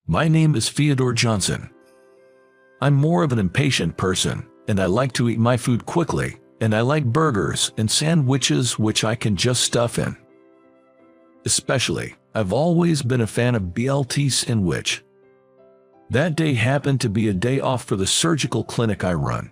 My name is Theodore Johnson. I'm more of an impatient person, and I like to eat my food quickly, and I like burgers and sandwiches which I can just stuff in. Especially, I've always been a fan of BLT sandwich. That day happened to be a day off for the surgical clinic I run.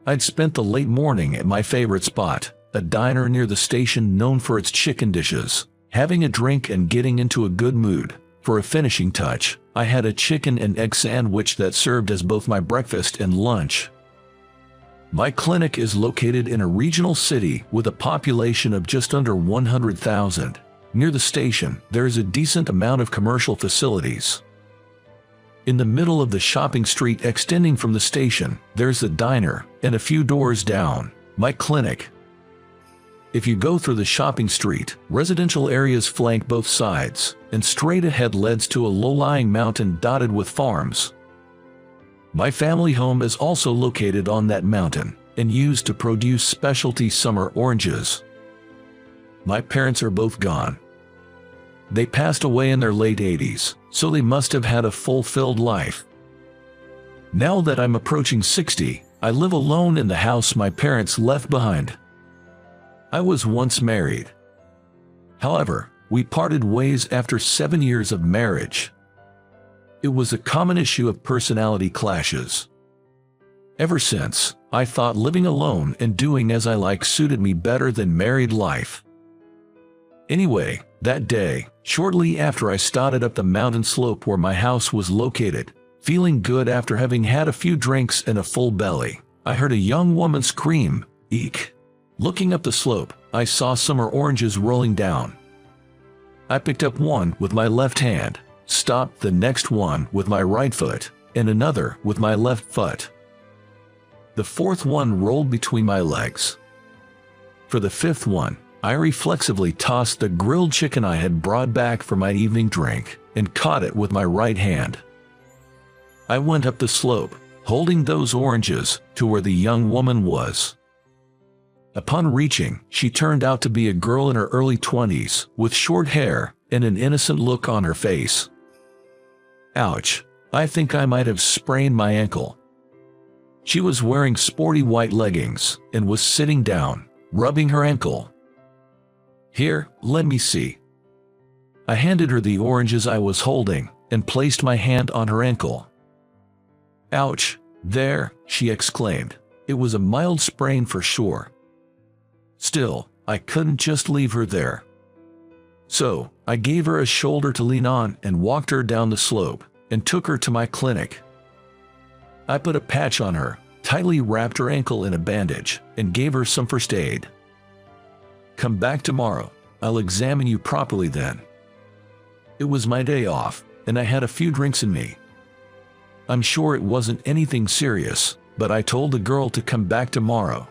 I'd spent the late morning at my favorite spot, a diner near the station known for its chicken dishes, having a drink and getting into a good mood. For a finishing touch, I had a chicken and egg sandwich that served as both my breakfast and lunch. My clinic is located in a regional city with a population of just under 100,000. Near the station, there is a decent amount of commercial facilities. In the middle of the shopping street extending from the station, there's a diner, and a few doors down, my clinic. If you go through the shopping street, residential areas flank both sides, and straight ahead leads to a low-lying mountain dotted with farms. My family home is also located on that mountain, and used to produce specialty summer oranges. My parents are both gone. They passed away in their late 80s, so they must have had a fulfilled life. Now that I'm approaching 60, I live alone in the house my parents left behind. I was once married. However, we parted ways after 7 years of marriage. It was a common issue of personality clashes. Ever since, I thought living alone and doing as I like suited me better than married life. Anyway, that day, shortly after I started up the mountain slope where my house was located, feeling good after having had a few drinks and a full belly, I heard a young woman scream, "Eek!" Looking up the slope, I saw summer oranges rolling down. I picked up one with my left hand, stopped the next one with my right foot, and another with my left foot. The fourth one rolled between my legs. For the fifth one, I reflexively tossed the grilled chicken I had brought back for my evening drink, and caught it with my right hand. I went up the slope, holding those oranges, to where the young woman was. Upon reaching, she turned out to be a girl in her early 20s, with short hair and an innocent look on her face. Ouch, I think I might have sprained my ankle. She was wearing sporty white leggings and was sitting down, rubbing her ankle. "Here, let me see." I handed her the oranges I was holding and placed my hand on her ankle. "Ouch, there," she exclaimed. It was a mild sprain for sure. Still, I couldn't just leave her there. So, I gave her a shoulder to lean on and walked her down the slope, and took her to my clinic. I put a patch on her, tightly wrapped her ankle in a bandage, and gave her some first aid. "Come back tomorrow, I'll examine you properly then." It was my day off, and I had a few drinks in me. I'm sure it wasn't anything serious, but I told the girl to come back tomorrow.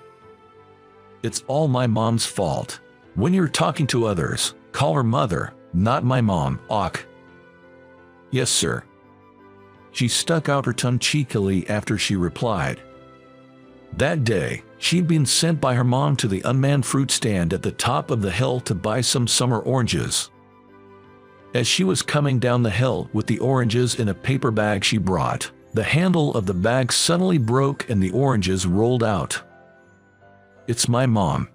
It's all my mom's fault. When you're talking to others, call her mother, not my mom, ok? "Yes, sir." She stuck out her tongue cheekily after she replied. That day, she'd been sent by her mom to the unmanned fruit stand at the top of the hill to buy some summer oranges. As she was coming down the hill with the oranges in a paper bag she brought, the handle of the bag suddenly broke and the oranges rolled out. It's my mom,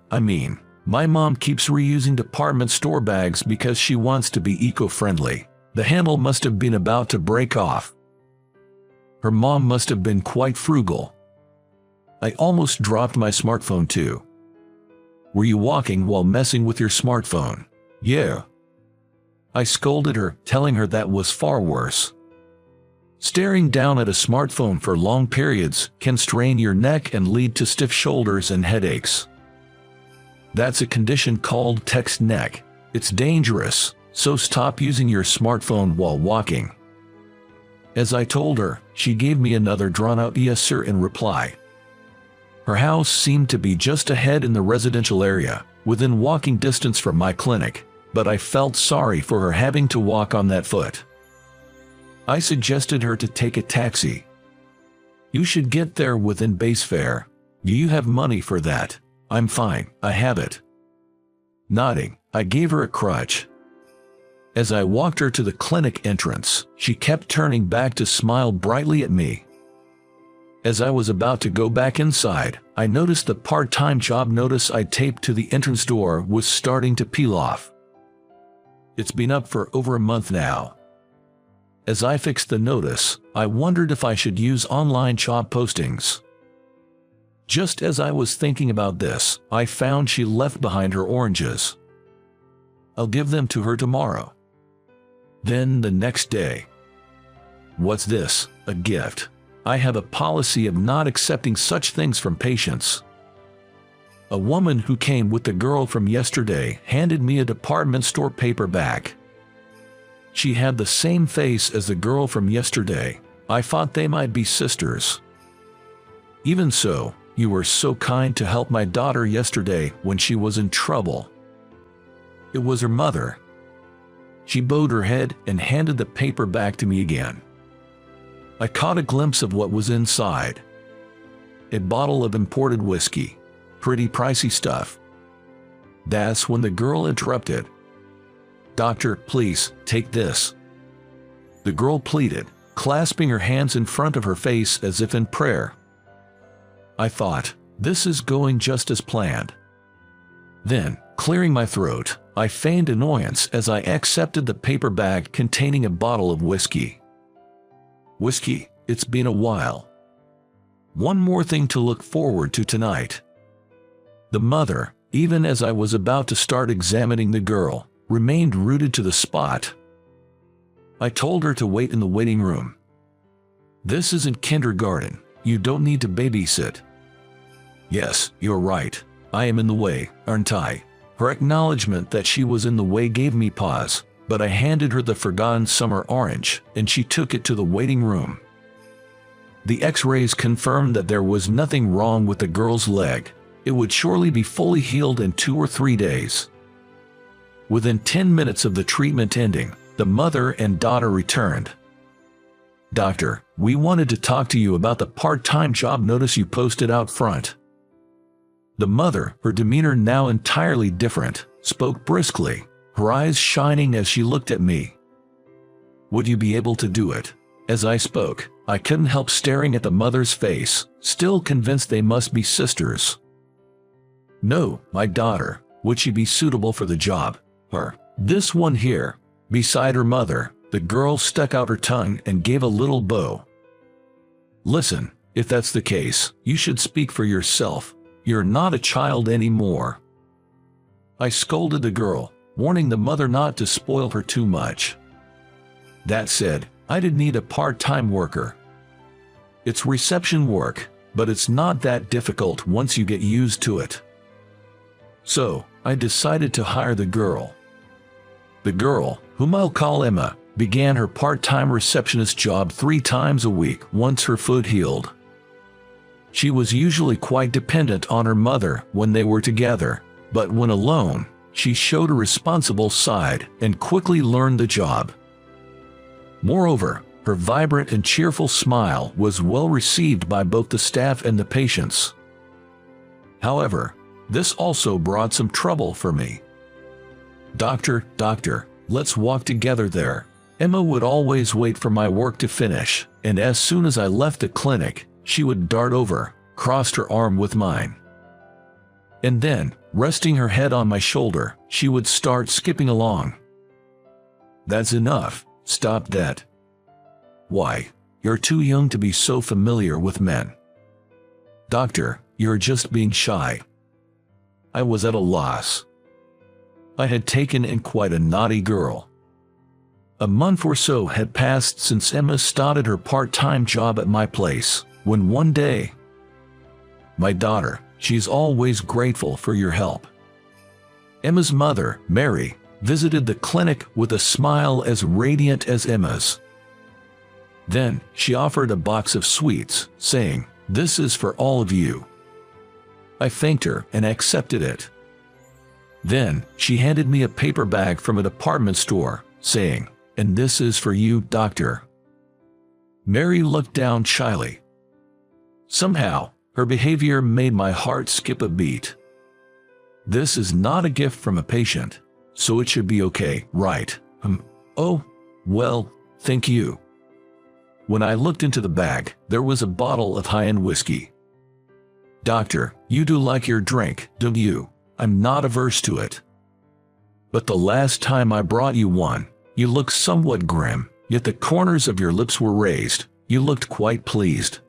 my mom keeps reusing department store bags because she wants to be eco-friendly. The handle must have been about to break off. Her mom must have been quite frugal. I almost dropped my smartphone too. "Were you walking while messing with your smartphone?" "Yeah." I scolded her, telling her that was far worse. Staring down at a smartphone for long periods can strain your neck and lead to stiff shoulders and headaches. That's a condition called text neck. It's dangerous, so stop using your smartphone while walking. As I told her, she gave me another drawn-out "yes sir" in reply. Her house seemed to be just ahead in the residential area, within walking distance from my clinic, but I felt sorry for her having to walk on that foot. I suggested her to take a taxi. "You should get there within base fare. Do you have money for that?" "I'm fine, I have it." Nodding, I gave her a crutch. As I walked her to the clinic entrance, she kept turning back to smile brightly at me. As I was about to go back inside, I noticed the part-time job notice I taped to the entrance door was starting to peel off. It's been up for over a month now. As I fixed the notice, I wondered if I should use online job postings. Just as I was thinking about this, I found she left behind her oranges. I'll give them to her tomorrow. Then the next day. What's this? A gift? I have a policy of not accepting such things from patients. A woman who came with the girl from yesterday handed me a department store paper bag. She had the same face as the girl from yesterday. I thought they might be sisters. Even so, you were so kind to help my daughter yesterday when she was in trouble. It was her mother. She bowed her head and handed the paper back to me again. I caught a glimpse of what was inside. A bottle of imported whiskey. Pretty pricey stuff. That's when the girl interrupted. "Doctor, please, take this." The girl pleaded, clasping her hands in front of her face as if in prayer. I thought, this is going just as planned. Then, clearing my throat, I feigned annoyance as I accepted the paper bag containing a bottle of whiskey. Whiskey, it's been a while. One more thing to look forward to tonight. The mother, even as I was about to start examining the girl, remained rooted to the spot. I told her to wait in the waiting room. This isn't kindergarten. You don't need to babysit. Yes, you're right. I am in the way, aren't I? Her acknowledgement that she was in the way gave me pause, but I handed her the forgotten summer orange, and she took it to the waiting room. The X-rays confirmed that there was nothing wrong with the girl's leg. It would surely be fully healed in 2 or 3 days. Within 10 minutes of the treatment ending, the mother and daughter returned. "Doctor, we wanted to talk to you about the part-time job notice you posted out front." The mother, her demeanor now entirely different, spoke briskly, her eyes shining as she looked at me. "Would you be able to do it?" As I spoke, I couldn't help staring at the mother's face, still convinced they must be sisters. "No, my daughter. Would she be suitable for the job?" Her. "This one here." Beside her mother, the girl stuck out her tongue and gave a little bow. "Listen, if that's the case, you should speak for yourself. You're not a child anymore." I scolded the girl, warning the mother not to spoil her too much. That said, I did need a part-time worker. It's reception work, but it's not that difficult once you get used to it. So, I decided to hire the girl. The girl, whom I'll call Emma, began her part-time receptionist job 3 times a week once her foot healed. She was usually quite dependent on her mother when they were together, but when alone, she showed a responsible side and quickly learned the job. Moreover, her vibrant and cheerful smile was well received by both the staff and the patients. However, this also brought some trouble for me. Doctor, let's walk together there." Emma would always wait for my work to finish, and as soon as I left the clinic, she would dart over, crossed her arm with mine. And then, resting her head on my shoulder, she would start skipping along. "That's enough. Stop that." "Why? You're too young to be so familiar with men." "Doctor, you're just being shy." I was at a loss. I had taken in quite a naughty girl. A month or so had passed since Emma started her part-time job at my place, when one day, "My daughter, she's always grateful for your help." Emma's mother, Mary, visited the clinic with a smile as radiant as Emma's. Then, she offered a box of sweets, saying, "This is for all of you." I thanked her and accepted it. Then, she handed me a paper bag from a department store, saying, "And this is for you, doctor." Mary looked down shyly. Somehow, her behavior made my heart skip a beat. This is not a gift from a patient, so it should be okay, right? Oh, well, thank you. When I looked into the bag, there was a bottle of high-end whiskey. Doctor, you do like your drink, don't you? I'm not averse to it. But the last time I brought you one, you looked somewhat grim, yet the corners of your lips were raised. You looked quite pleased.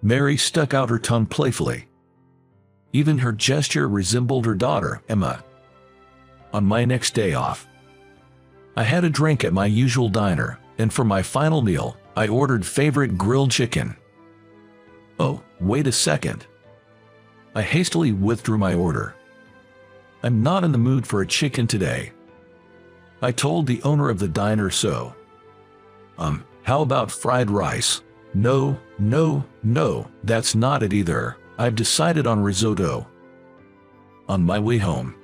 Mary stuck out her tongue playfully. Even her gesture resembled her daughter, Emma. On my next day off, I had a drink at my usual diner, and for my final meal, I ordered favorite grilled chicken. Oh, wait a second. I hastily withdrew my order. I'm not in the mood for a chicken today. I told the owner of the diner so. How about fried rice? No, that's not it either. I've decided on risotto. On my way home,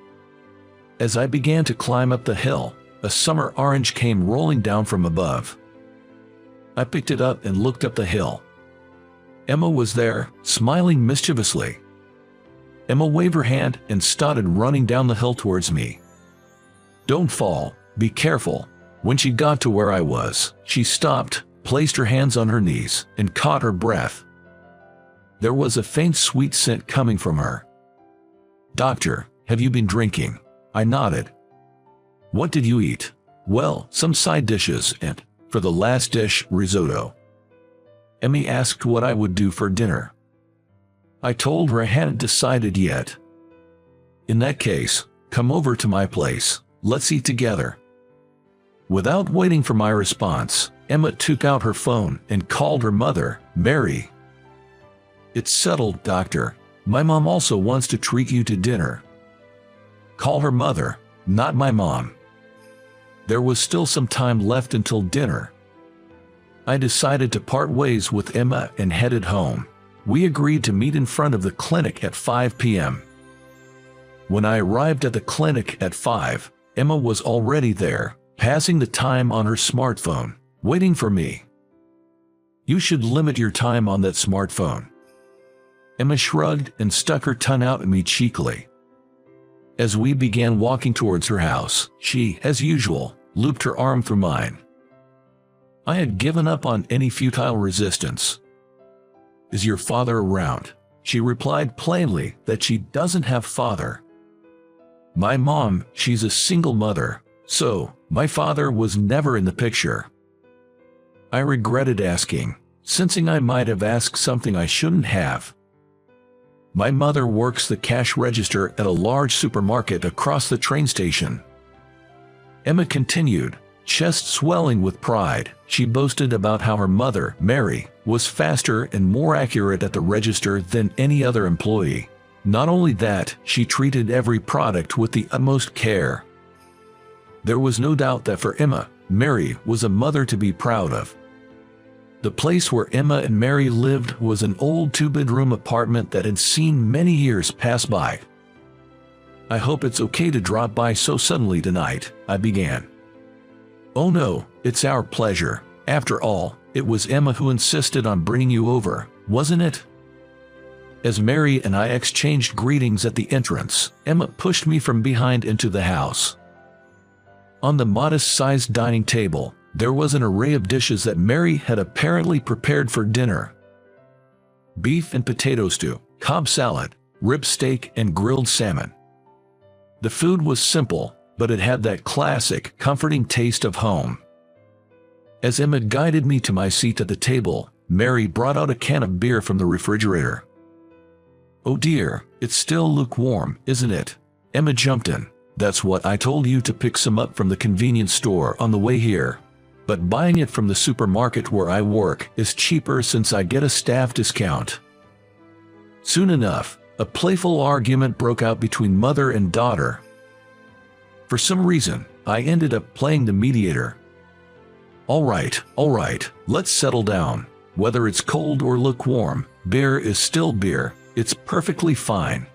as I began to climb up the hill, a summer orange came rolling down from above. I picked it up and looked up the hill. Emma was there, smiling mischievously. Emma waved her hand and started running down the hill towards me. Don't fall, be careful. When she got to where I was, she stopped, placed her hands on her knees, and caught her breath. There was a faint sweet scent coming from her. Doctor, have you been drinking? I nodded. What did you eat? Well, some side dishes and, for the last dish, risotto. Emmy asked what I would do for dinner. I told her I hadn't decided yet. In that case, come over to my place, let's eat together. Without waiting for my response, Emma took out her phone and called her mother, Mary. It's settled, doctor. My mom also wants to treat you to dinner. Call her mother, not my mom. There was still some time left until dinner. I decided to part ways with Emma and headed home. We agreed to meet in front of the clinic at 5 p.m. When I arrived at the clinic at 5, Emma was already there, passing the time on her smartphone, waiting for me. You should limit your time on that smartphone. Emma shrugged and stuck her tongue out at me cheekily. As we began walking towards her house, she, as usual, looped her arm through mine. I had given up on any futile resistance. Is your father around? She replied plainly that she doesn't have father. My mom, she's a single mother, so my father was never in the picture. I regretted asking, sensing I might have asked something I shouldn't have. My mother works the cash register at a large supermarket across the train station. Emma continued, chest swelling with pride. She boasted about how her mother, Mary, was faster and more accurate at the register than any other employee. Not only that, she treated every product with the utmost care. There was no doubt that for Emma, Mary was a mother to be proud of. The place where Emma and Mary lived was an old two-bedroom apartment that had seen many years pass by. I hope it's okay to drop by so suddenly tonight, I began. Oh no, it's our pleasure. After all, it was Emma who insisted on bringing you over, wasn't it? As Mary and I exchanged greetings at the entrance, Emma pushed me from behind into the house. On the modest-sized dining table, there was an array of dishes that Mary had apparently prepared for dinner. Beef and potato stew, Cobb salad, rib steak, and grilled salmon. The food was simple, but it had that classic, comforting taste of home. As Emma guided me to my seat at the table, Mary brought out a can of beer from the refrigerator. Oh dear, it's still lukewarm, isn't it? Emma jumped in. That's what I told you to pick some up from the convenience store on the way here. But buying it from the supermarket where I work is cheaper since I get a staff discount. Soon enough, a playful argument broke out between mother and daughter. For some reason, I ended up playing the mediator. All right, let's settle down. Whether it's cold or lukewarm, beer is still beer. It's perfectly fine.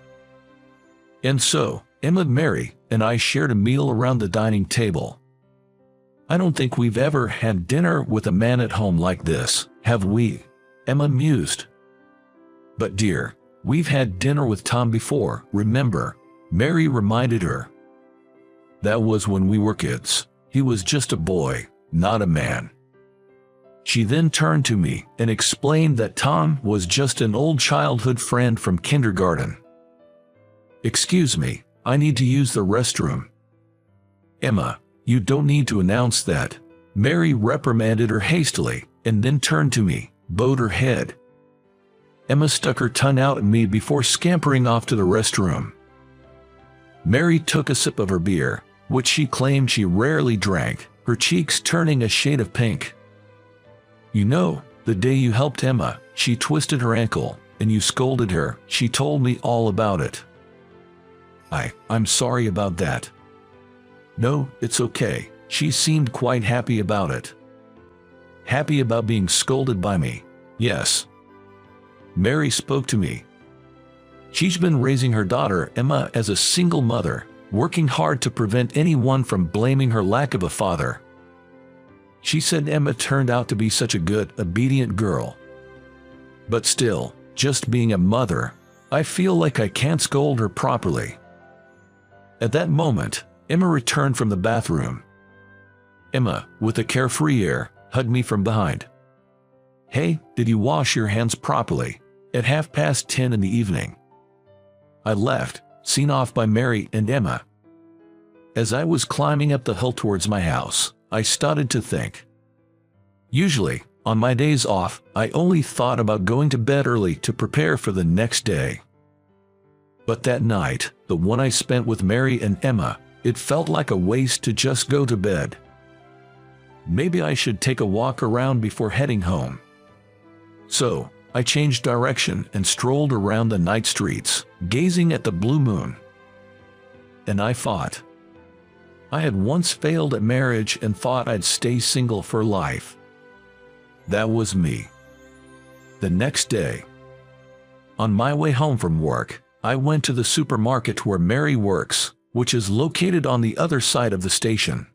And so, Emma, Mary, and I shared a meal around the dining table. I don't think we've ever had dinner with a man at home like this, have we? Emma mused. But dear, we've had dinner with Tom before, remember? Mary reminded her. That was when we were kids. He was just a boy, not a man. She then turned to me and explained that Tom was just an old childhood friend from kindergarten. "Excuse me, I need to use the restroom." "Emma, you don't need to announce that." Mary reprimanded her hastily and then turned to me, bowed her head. Emma stuck her tongue out at me before scampering off to the restroom. Mary took a sip of her beer, which she claimed she rarely drank, her cheeks turning a shade of pink. "You know, the day you helped Emma, she twisted her ankle, and you scolded her. She told me all about it." I'm sorry about that." "No, it's okay." She seemed quite happy about it. "Happy about being scolded by me?" "Yes." Mary spoke to me. She's been raising her daughter, Emma, as a single mother, working hard to prevent anyone from blaming her lack of a father. She said Emma turned out to be such a good, obedient girl. But still, just being a mother, I feel like I can't scold her properly. At that moment, Emma returned from the bathroom. Emma, with a carefree air, hugged me from behind. "Hey, did you wash your hands properly?" At 10:30 in the evening. I left, seen off by Mary and Emma. As I was climbing up the hill towards my house, I started to think. Usually, on my days off, I only thought about going to bed early to prepare for the next day. But that night, the one I spent with Mary and Emma, it felt like a waste to just go to bed. Maybe I should take a walk around before heading home. So, I changed direction and strolled around the night streets, gazing at the blue moon. And I thought. I had once failed at marriage and thought I'd stay single for life. That was me. The next day, on my way home from work, I went to the supermarket where Mary works, which is located on the other side of the station.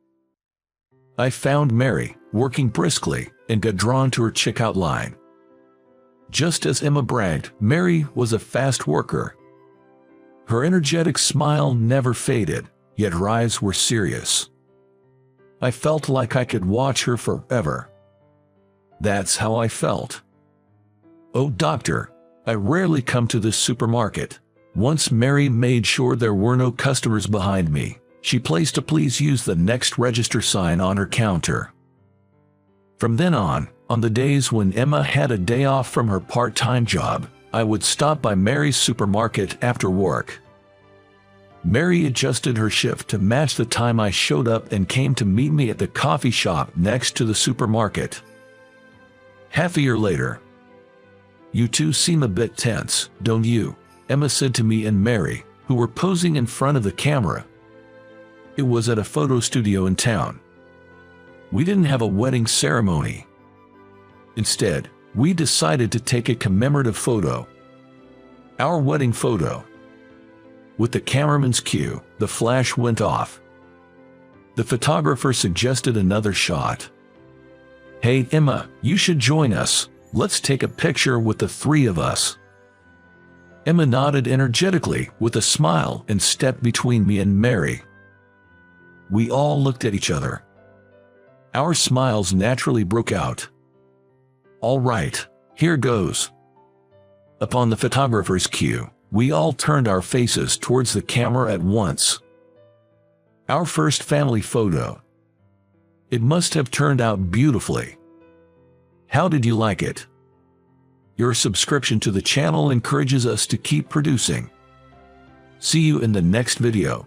I found Mary, working briskly, and got drawn to her checkout line. Just as Emma bragged, Mary was a fast worker. Her energetic smile never faded, yet her eyes were serious. I felt like I could watch her forever. That's how I felt. "Oh, doctor, I rarely come to this supermarket." Once Mary made sure there were no customers behind me, she placed a "Please use the next register" sign on her counter. From then on the days when Emma had a day off from her part-time job, I would stop by Mary's supermarket after work. Mary adjusted her shift to match the time I showed up and came to meet me at the coffee shop next to the supermarket. Half a year later. "You two seem a bit tense, don't you?" Emma said to me and Mary, who were posing in front of the camera. It was at a photo studio in town. We didn't have a wedding ceremony. Instead, we decided to take a commemorative photo. Our wedding photo. With the cameraman's cue, the flash went off. The photographer suggested another shot. "Hey Emma, you should join us. Let's take a picture with the three of us." Emma nodded energetically with a smile and stepped between me and Mary. We all looked at each other. Our smiles naturally broke out. "All right, here goes." Upon the photographer's cue, we all turned our faces towards the camera at once. Our first family photo. It must have turned out beautifully. How did you like it? Your subscription to the channel encourages us to keep producing. See you in the next video.